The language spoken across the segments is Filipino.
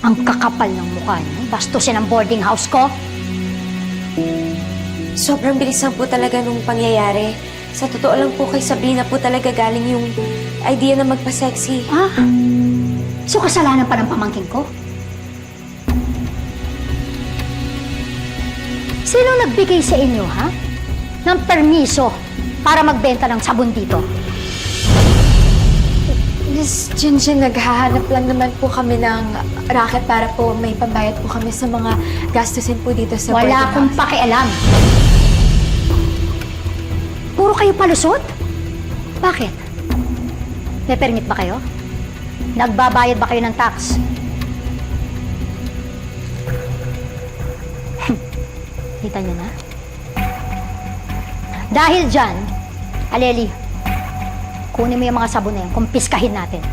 Ang kakapal ng mukha niyo. Bastusin ang boarding house ko. Sobrang bilis lang po talaga nung pangyayari. Sa totoo lang po kay Sabrina po talaga galing yung idea na magpa-sexy. Ah? So kasalanan pa ng pamangkin ko? Sino nagbigay sa inyo, ha? Ng permiso para magbenta ng sabon dito? Miss Jinjin, naghahanap lang naman po kami ng racket para po may pambayad po kami sa mga gastusin po dito sa boarding Wala akong house. pakialam. Puro kayo palusot? Bakit? May permit ba kayo? Nagbabayad ba kayo ng tax? Kita niyo na? Dahil dyan, Aleli, kunin mo yung mga sabon na yan, kumpiskahin natin.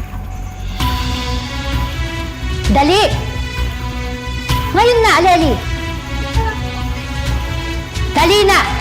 Dali! Ngayon na, Aleli! Dali na!